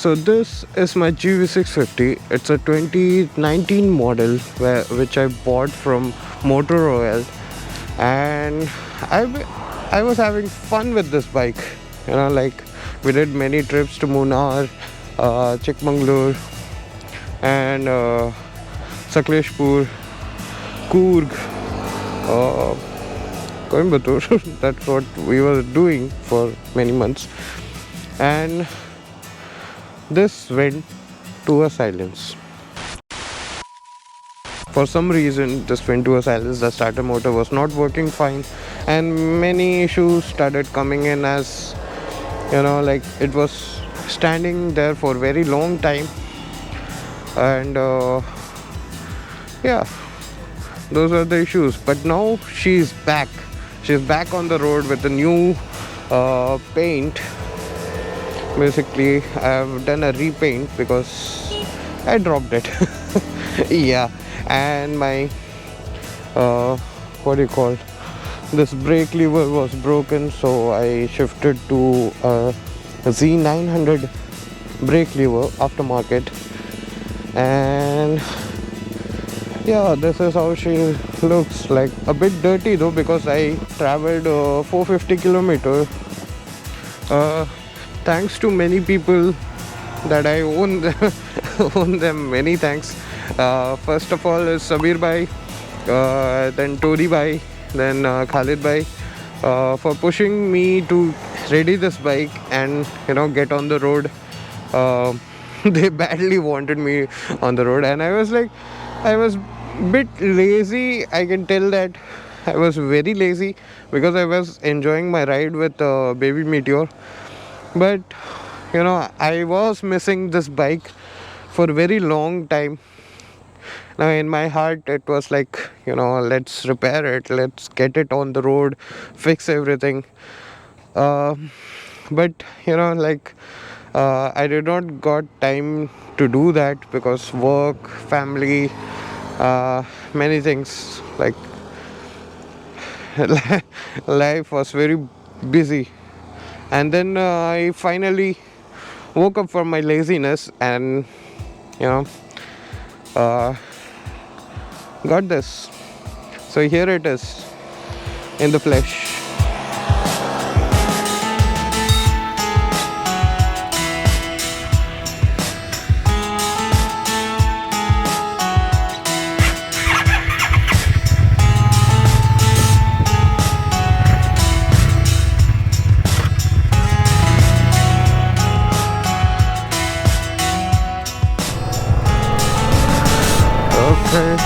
So this is my GV650. It's a 2019 model which I bought from Motor Royal, and I was having fun with this bike. Like we did many trips to Munnar, Chikmagalur, and Sakleshpur, Coorg, uh, Coimbatore. That's what we were doing for many months, and this went to a silence. For some reason, this went to a silence. The starter motor was not working fine, and many issues started coming in, as like it was standing there for a very long time. And yeah, those are the issues. But now she's back. She's back on the road with a new paint. Basically, I've done a repaint because I dropped it. Yeah, and my what do you call, this brake lever was broken, so I shifted to a Z900 brake lever aftermarket. And yeah, this is how she looks. Like a bit dirty though, because I traveled 450 kilometers. Thanks to many people that I own them, own them. Many thanks. First of all is Sabir bhai, then Tori bhai, then Khalid bhai, for pushing me to ready this bike and get on the road. They badly wanted me on the road, and I was like, I was bit lazy. I can tell that I was very lazy because I was enjoying my ride with Baby Meteor. But I was missing this bike for a very long time. Now in my heart it was like, let's repair it, let's get it on the road, fix everything. But I did not got time to do that because work, family, many things, like life was very busy. And then I finally woke up from my laziness and uh, got this. So here it is in the flesh. Okay.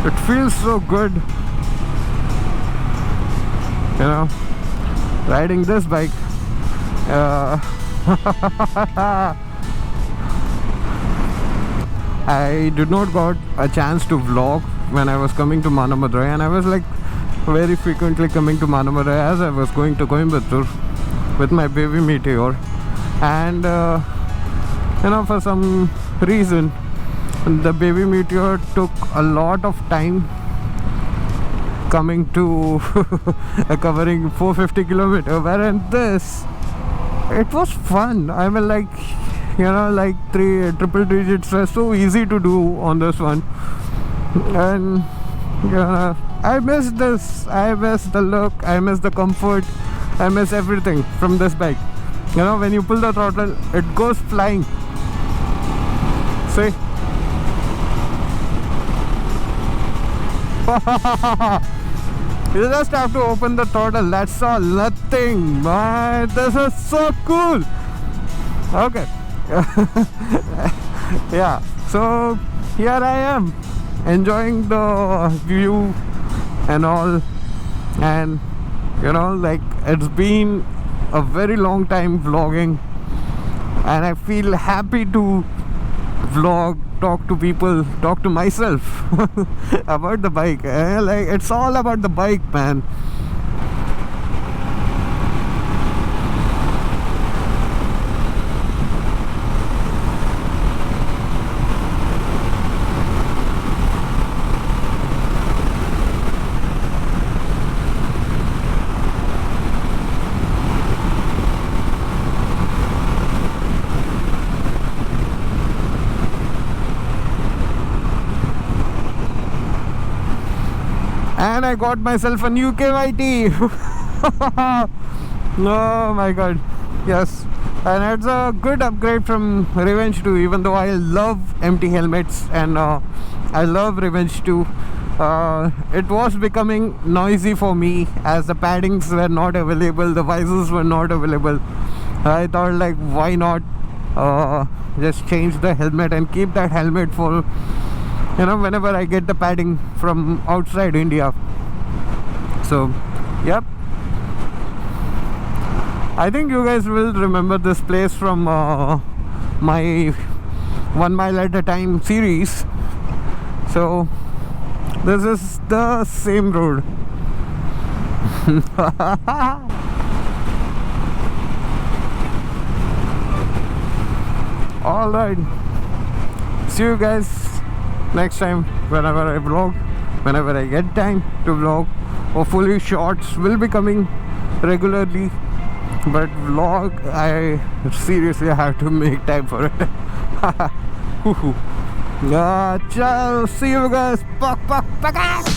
It feels so good, riding this bike. I did not got a chance to vlog when I was coming to Manamadurai, and I was like very frequently coming to Manamadurai as I was going to Coimbatore with my Baby Meteor. And for some reason the Baby Meteor took a lot of time coming to covering 450 kilometers, whereas this, it was fun. I mean, like three triple digits were so easy to do on this one. And I miss this. I miss the look, I miss the comfort, I miss everything from this bike. When you pull the throttle, it goes flying. See? You just have to open the throttle, that's all, nothing. Man, this is so cool. Okay. Yeah, so here I am enjoying the view and all. And like, it's been a very long time vlogging, and I feel happy to vlog, talk to people, talk to myself about the bike. Like, it's all about the bike, man. and I got myself a new KYT. Oh my god, yes. And it's a good upgrade from Revenge 2, even though I love empty helmets and I love Revenge 2. It was becoming noisy for me as the paddings were not available, the visors were not available. I thought, like, why not just change the helmet and keep that helmet for, you know, whenever I get the padding from outside India. So yep, I think you guys will remember this place from my 1 mile at a time series. So this is the same road. Alright, see you guys next time whenever I vlog, whenever I get time to vlog. Hopefully shorts will be coming regularly, but vlog, I seriously have to make time for it. Ciao, see you guys. Pak.